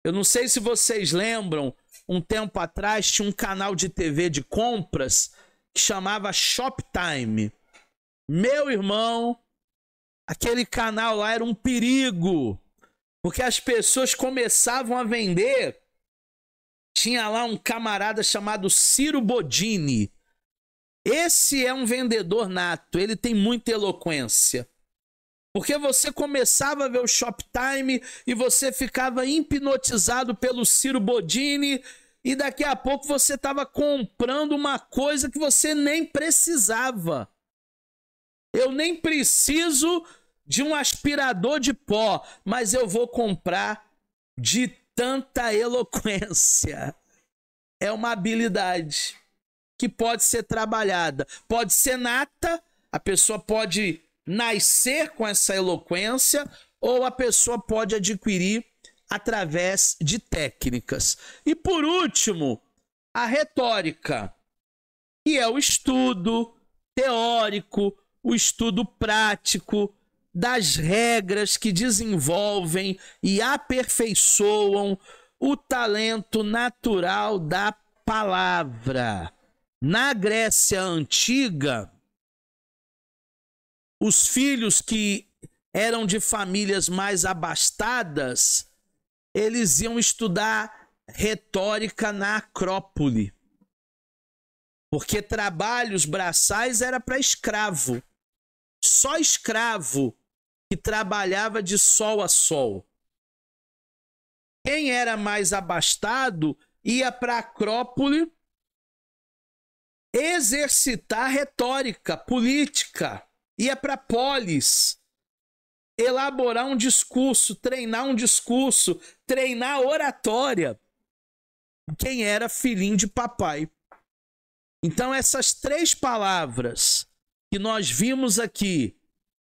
Eu não sei se vocês lembram, um tempo atrás tinha um canal de TV de compras que chamava Shoptime. Meu irmão, aquele canal lá era um perigo, porque as pessoas começavam a vender. Tinha lá um camarada chamado Ciro Bodini. Esse é um vendedor nato, ele tem muita eloquência. Porque você começava a ver o Shoptime e você ficava hipnotizado pelo Ciro Bodini e daqui a pouco você estava comprando uma coisa que você nem precisava. Eu nem preciso de um aspirador de pó, mas eu vou comprar de tanta eloquência. É uma habilidade que pode ser trabalhada, pode ser nata, a pessoa pode nascer com essa eloquência ou a pessoa pode adquirir através de técnicas. E por último, a retórica, que é o estudo teórico, o estudo prático das regras que desenvolvem e aperfeiçoam o talento natural da palavra. Na Grécia Antiga, os filhos que eram de famílias mais abastadas, eles iam estudar retórica na Acrópole. Porque trabalhos braçais era para escravo. Só escravo que trabalhava de sol a sol. Quem era mais abastado ia para a Acrópole exercitar retórica, política. Ia para a polis, elaborar um discurso, treinar oratória. Quem era filhinho de papai. Então essas três palavras que nós vimos aqui,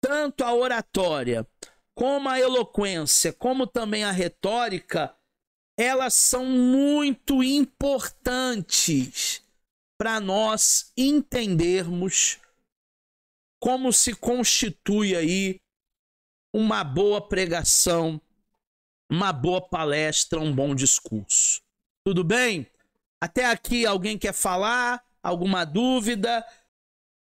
tanto a oratória, como a eloquência, como também a retórica, elas são muito importantes para nós entendermos como se constitui aí uma boa pregação, uma boa palestra, um bom discurso. Tudo bem? Até aqui alguém quer falar? Alguma dúvida?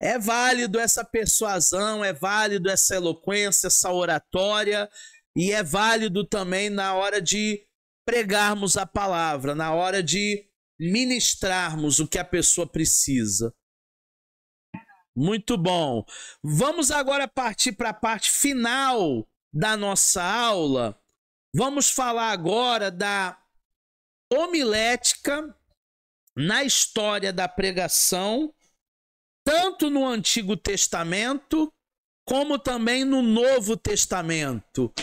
É válido essa persuasão, é válido essa eloquência, essa oratória, e é válido também na hora de pregarmos a palavra, na hora de ministrarmos o que a pessoa precisa. Muito bom. Vamos agora partir para a parte final da nossa aula. Vamos falar agora da homilética na história da pregação, tanto no Antigo Testamento, como também no Novo Testamento.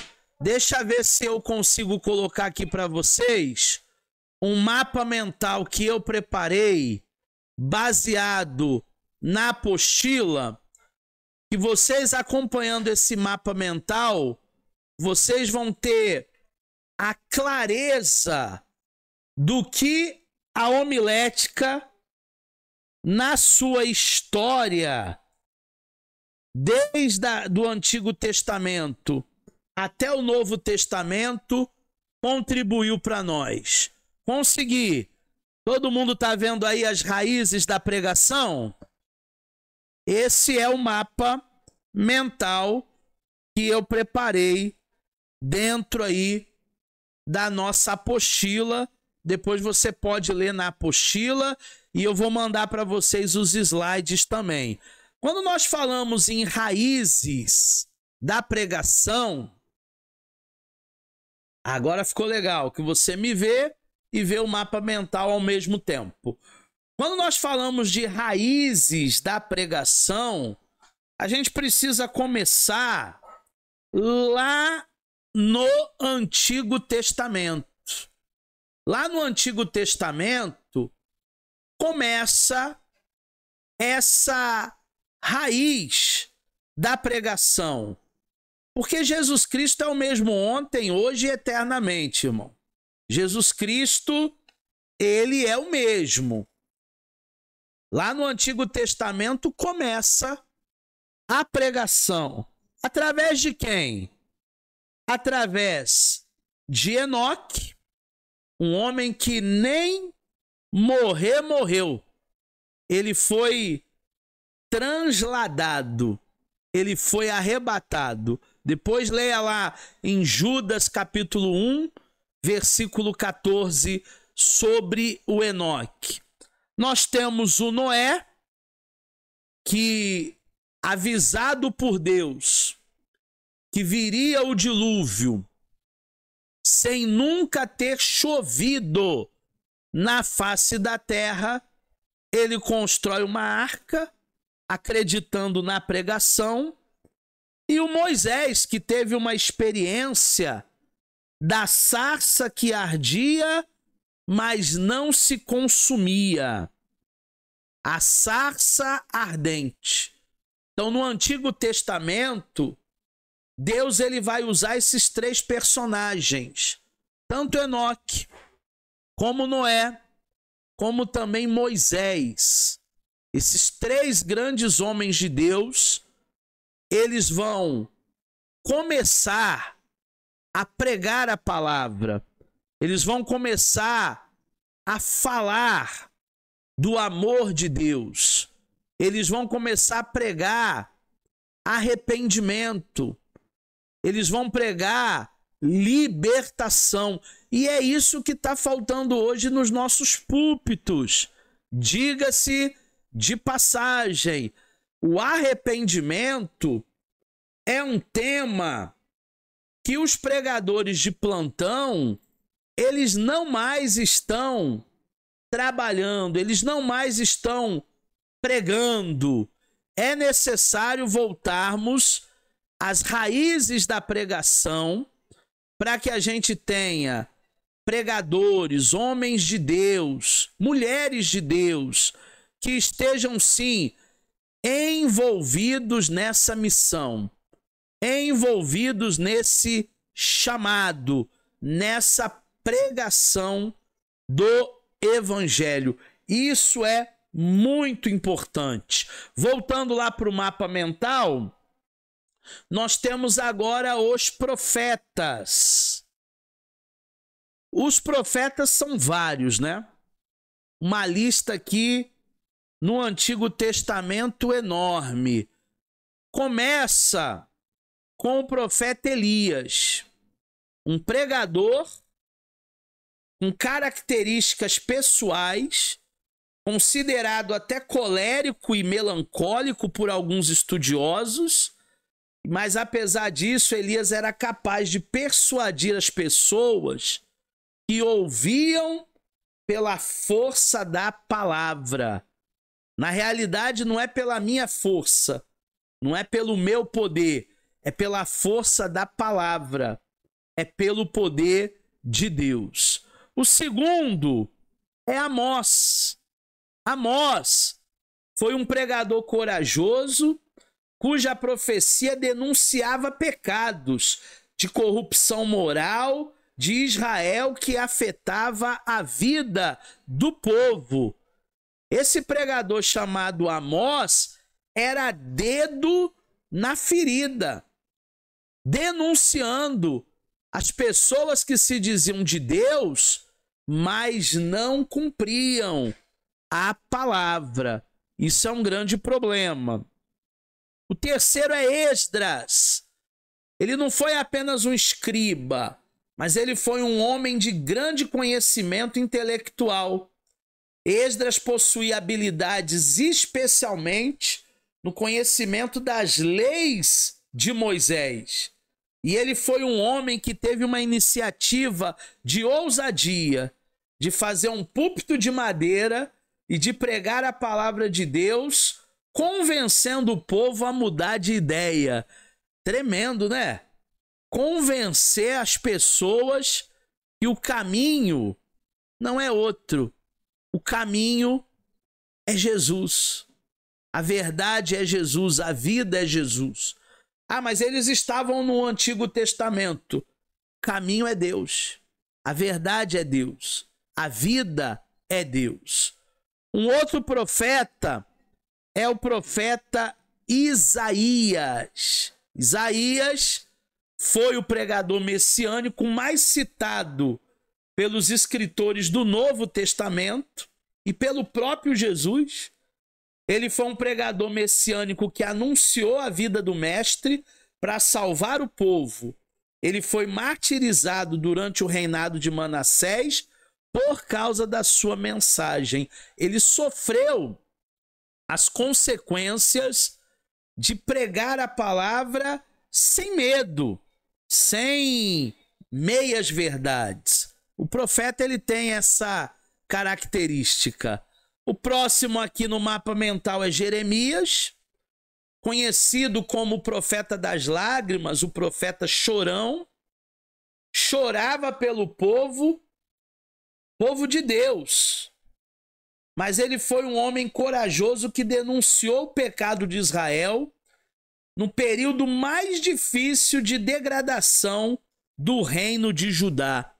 Deixa eu ver se eu consigo colocar aqui para vocês um mapa mental que eu preparei, baseado na apostila, que vocês acompanhando esse mapa mental, vocês vão ter a clareza do que a homilética na sua história, desde o Antigo Testamento até o Novo Testamento contribuiu para nós. Consegui. Todo mundo está vendo aí as raízes da pregação? Esse é o mapa mental que eu preparei dentro aí da nossa apostila. Depois você pode ler na apostila e eu vou mandar para vocês os slides também. Quando nós falamos em raízes da pregação, agora ficou legal que você me vê e vê o mapa mental ao mesmo tempo. Quando nós falamos de raízes da pregação, a gente precisa começar lá no Antigo Testamento. Lá no Antigo Testamento começa essa raiz da pregação. Porque Jesus Cristo é o mesmo ontem, hoje e eternamente, irmão. Jesus Cristo, ele é o mesmo. Lá no Antigo Testamento começa a pregação. Através de quem? Através de Enoque, um homem que nem morreu. Ele foi transladado, ele foi arrebatado. Depois leia lá em Judas capítulo 1, versículo 14, sobre o Enoque. Nós temos o Noé, que, avisado por Deus que viria o dilúvio, sem nunca ter chovido na face da terra, ele constrói uma arca, acreditando na pregação. E o Moisés, que teve uma experiência da sarça que ardia, mas não se consumia. A sarça ardente. Então, no Antigo Testamento, Deus ele vai usar esses três personagens, tanto Enoque, como Noé, como também Moisés. Esses três grandes homens de Deus, eles vão começar a pregar a palavra. Eles vão começar a falar do amor de Deus. Eles vão começar a pregar arrependimento. Eles vão pregar libertação. E é isso que está faltando hoje nos nossos púlpitos. Diga-se de passagem, o arrependimento é um tema que os pregadores de plantão, eles não mais estão trabalhando, eles não mais estão pregando. É necessário voltarmos às raízes da pregação para que a gente tenha pregadores, homens de Deus, mulheres de Deus, que estejam, sim, envolvidos nessa missão, envolvidos nesse chamado, nessa pregação do Evangelho. Isso é muito importante. Voltando lá para o mapa mental, nós temos agora os profetas. Os profetas são vários, né? Uma lista aqui no Antigo Testamento enorme. Começa com o profeta Elias, um pregador com características pessoais, considerado até colérico e melancólico por alguns estudiosos, mas apesar disso, Elias era capaz de persuadir as pessoas que ouviam pela força da palavra. Na realidade, não é pela minha força, não é pelo meu poder, é pela força da palavra, é pelo poder de Deus. O segundo é Amós. Amós foi um pregador corajoso, cuja profecia denunciava pecados de corrupção moral de Israel que afetava a vida do povo. Esse pregador chamado Amós era dedo na ferida. denunciando as pessoas que se diziam de Deus, mas não cumpriam a palavra. Isso é um grande problema. O terceiro é Esdras. Ele não foi apenas um escriba, mas ele foi um homem de grande conhecimento intelectual. Esdras possuía habilidades especialmente no conhecimento das leis de Moisés. E ele foi um homem que teve uma iniciativa de ousadia, de fazer um púlpito de madeira e de pregar a palavra de Deus, convencendo o povo a mudar de ideia. Tremendo, né? Convencer as pessoas que o caminho não é outro. O caminho é Jesus. A verdade é Jesus. A vida é Jesus. Ah, mas eles estavam no Antigo Testamento. O caminho é Deus. A verdade é Deus. A vida é Deus. Um outro profeta é o profeta Isaías. Isaías foi o pregador messiânico mais citado pelos escritores do Novo Testamento e pelo próprio Jesus. Ele foi um pregador messiânico que anunciou a vida do Mestre para salvar o povo. Ele foi martirizado durante o reinado de Manassés por causa da sua mensagem. Ele sofreu as consequências de pregar a palavra sem medo, sem meias verdades. O profeta ele tem essa característica. O próximo aqui no mapa mental é Jeremias, conhecido como o profeta das lágrimas, o profeta chorão. Chorava pelo povo de Deus. Mas ele foi um homem corajoso que denunciou o pecado de Israel no período mais difícil de degradação do reino de Judá.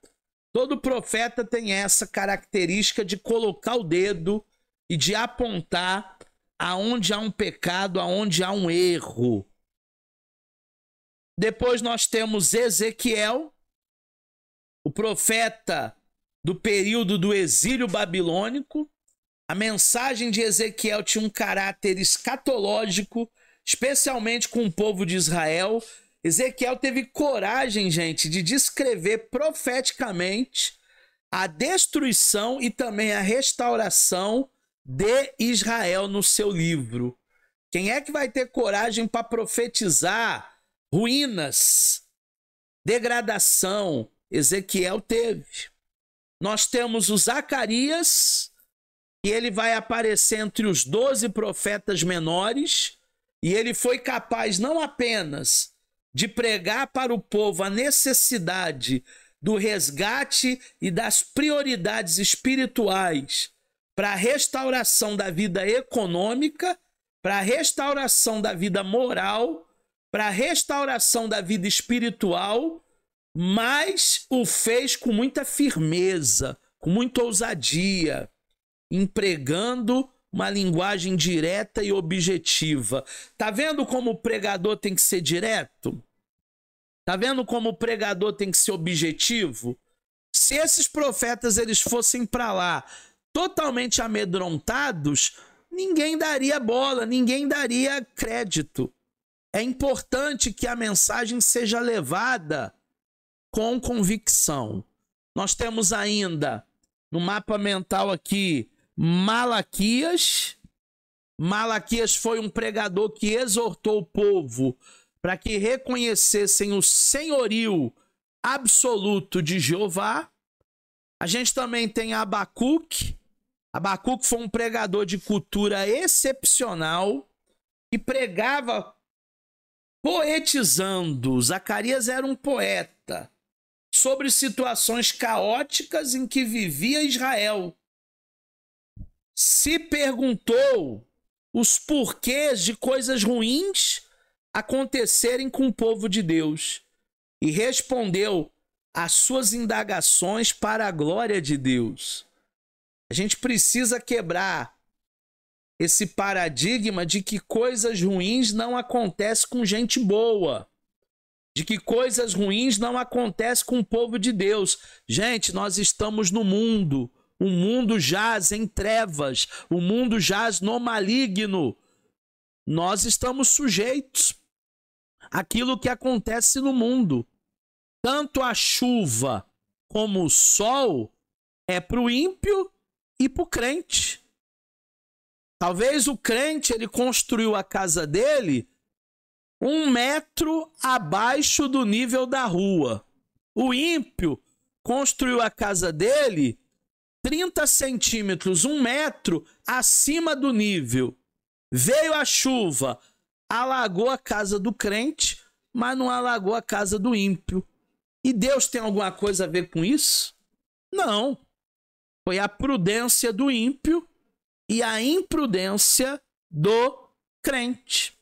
Todo profeta tem essa característica de colocar o dedo e de apontar aonde há um pecado, aonde há um erro. Depois nós temos Ezequiel, o profeta do período do exílio babilônico. A mensagem de Ezequiel tinha um caráter escatológico, especialmente com o povo de Israel. Ezequiel teve coragem, gente, de descrever profeticamente a destruição e também a restauração de Israel no seu livro. Quem é que vai ter coragem para profetizar ruínas, degradação? Ezequiel teve. Nós temos o Zacarias, e ele vai aparecer entre os 12 profetas menores, e ele foi capaz não apenas de pregar para o povo a necessidade do resgate e das prioridades espirituais para a restauração da vida econômica, para a restauração da vida moral, para a restauração da vida espiritual, mas o fez com muita firmeza, com muita ousadia, empregando uma linguagem direta e objetiva. Tá vendo como o pregador tem que ser direto? Tá vendo como o pregador tem que ser objetivo? Se esses profetas eles fossem para lá totalmente amedrontados, ninguém daria bola, ninguém daria crédito. É importante que a mensagem seja levada com convicção. Nós temos ainda no mapa mental aqui Malaquias. Malaquias foi um pregador que exortou o povo para que reconhecessem o senhorio absoluto de Jeová. A gente também tem Abacuque. Abacuque foi um pregador de cultura excepcional que pregava poetizando. Zacarias era um poeta sobre situações caóticas em que vivia Israel. Se perguntou os porquês de coisas ruins acontecerem com o povo de Deus e respondeu às suas indagações para a glória de Deus. A gente precisa quebrar esse paradigma de que coisas ruins não acontecem com gente boa. de que coisas ruins não acontecem com o povo de Deus. Gente, nós estamos no mundo. O mundo jaz em trevas. O mundo jaz no maligno. Nós estamos sujeitos àquilo que acontece no mundo. Tanto a chuva como o sol é para o ímpio e para o crente. Talvez o crente ele construiu a casa dele 1 metro abaixo do nível da rua. O ímpio construiu a casa dele 30 centímetros, 1 metro acima do nível. Veio a chuva, alagou a casa do crente, mas não alagou a casa do ímpio. E Deus tem alguma coisa a ver com isso? Não. Foi a prudência do ímpio e a imprudência do crente.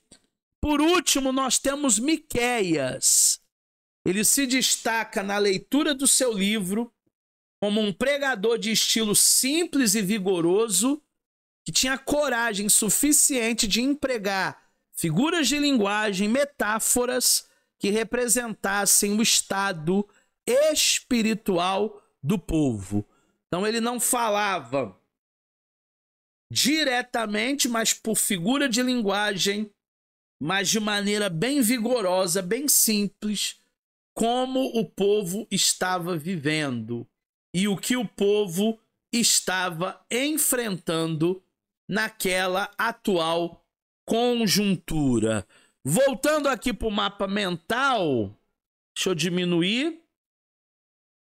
Por último, nós temos Miqueias. Ele se destaca na leitura do seu livro como um pregador de estilo simples e vigoroso, que tinha coragem suficiente de empregar figuras de linguagem, metáforas que representassem o estado espiritual do povo. Então ele não falava diretamente, mas por figura de linguagem, mas de maneira bem vigorosa, bem simples, como o povo estava vivendo e o que o povo estava enfrentando naquela atual conjuntura. Voltando aqui para o mapa mental, deixa eu diminuir.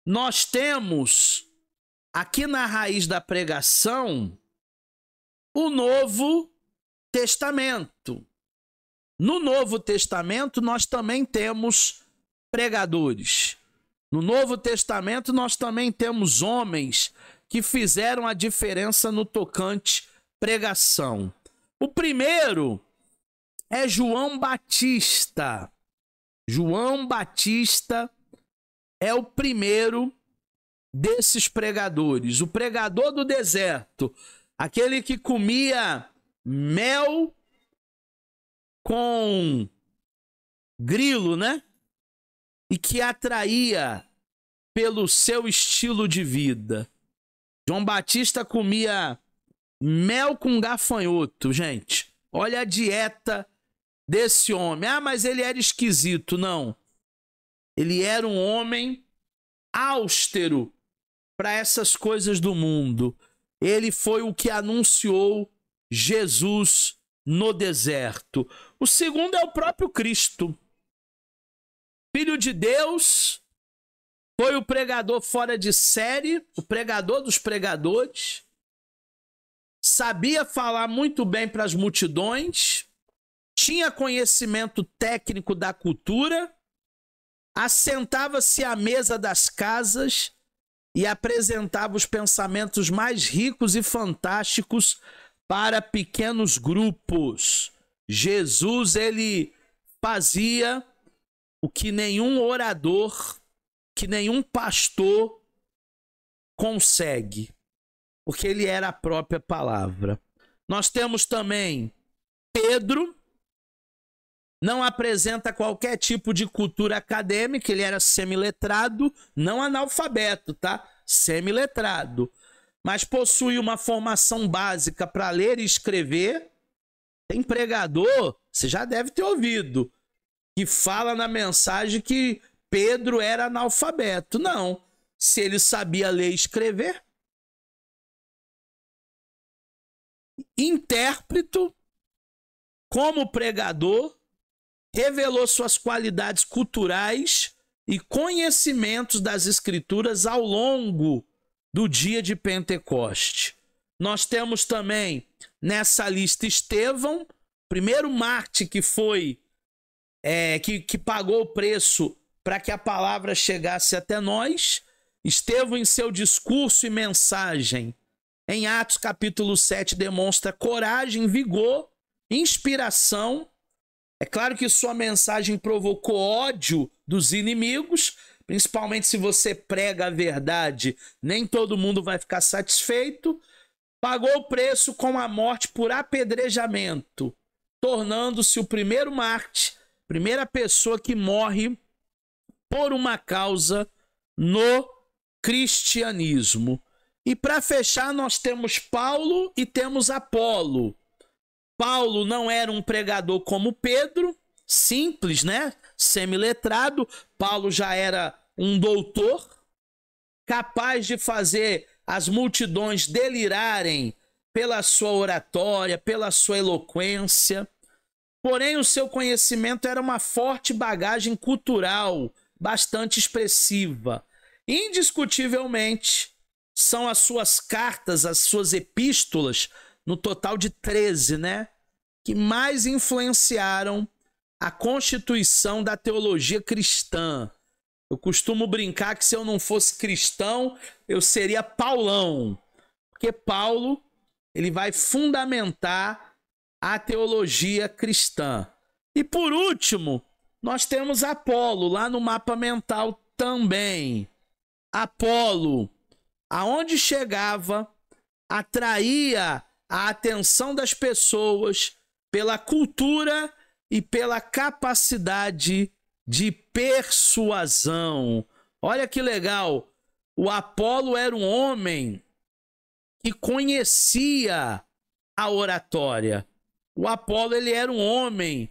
Nós temos aqui na raiz da pregação o Novo Testamento. No Novo Testamento, nós também temos pregadores. No Novo Testamento, nós também temos homens que fizeram a diferença no tocante pregação. O primeiro é João Batista. João Batista é o primeiro desses pregadores. O pregador do deserto, aquele que comia mel com grilo, né? E que atraía pelo seu estilo de vida. João Batista comia mel com gafanhoto, gente. Olha a dieta desse homem. Ah, mas ele era esquisito. Não. Ele era um homem austero para essas coisas do mundo. Ele foi o que anunciou Jesus no deserto. O segundo é o próprio Cristo. Filho de Deus, foi o pregador fora de série, o pregador dos pregadores, sabia falar muito bem para as multidões, tinha conhecimento técnico da cultura, assentava-se à mesa das casas e apresentava os pensamentos mais ricos e fantásticos para pequenos grupos. Jesus, ele fazia o que nenhum orador, que nenhum pastor consegue, porque ele era a própria palavra. Nós temos também Pedro, não apresenta qualquer tipo de cultura acadêmica, ele era semiletrado, não analfabeto, tá? Semiletrado, mas possui uma formação básica para ler e escrever. Tem pregador, você já deve ter ouvido, que fala na mensagem que Pedro era analfabeto. Não. Se ele sabia ler e escrever. Intérprete, como pregador, revelou suas qualidades culturais e conhecimentos das Escrituras ao longo do dia de Pentecoste. Nós temos também nessa lista Estevão, primeiro mártir que foi que pagou o preço para que a palavra chegasse até nós. Estevão, em seu discurso e mensagem, em Atos capítulo 7, demonstra coragem, vigor, inspiração. É claro que sua mensagem provocou ódio dos inimigos, principalmente se você prega a verdade, nem todo mundo vai ficar satisfeito. Pagou o preço com a morte por apedrejamento, tornando-se o primeiro mártir, primeira pessoa que morre por uma causa no cristianismo. E para fechar, nós temos Paulo e temos Apolo. Paulo não era um pregador como Pedro, simples, né? Semiletrado. Paulo já era um doutor, capaz de fazer as multidões delirarem pela sua oratória, pela sua eloquência. Porém, o seu conhecimento era uma forte bagagem cultural, bastante expressiva. Indiscutivelmente, são as suas cartas, as suas epístolas, no total de 13, né? Que mais influenciaram a constituição da teologia cristã. Eu costumo brincar que se eu não fosse cristão, eu seria Paulão. Porque Paulo, ele vai fundamentar a teologia cristã. E por último, nós temos Apolo, lá no mapa mental também. Apolo, aonde chegava, atraía a atenção das pessoas pela cultura e pela capacidade de persuasão. Olha que legal, o Apolo era um homem que conhecia a oratória. O Apolo, ele era um homem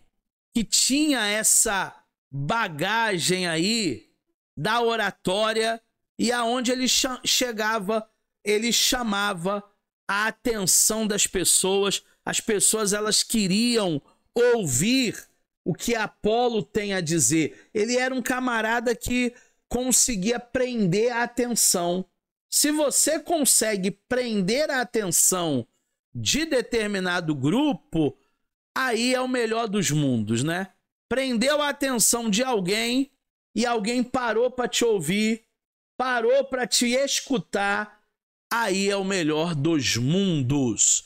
que tinha essa bagagem aí da oratória, e aonde ele chegava, ele chamava a atenção das pessoas. As pessoas, elas queriam ouvir o que Apolo tem a dizer. Ele era um camarada que conseguia prender a atenção. Se você consegue prender a atenção de determinado grupo, aí é o melhor dos mundos, né? Prendeu a atenção de alguém e alguém parou para te ouvir, parou para te escutar, aí é o melhor dos mundos.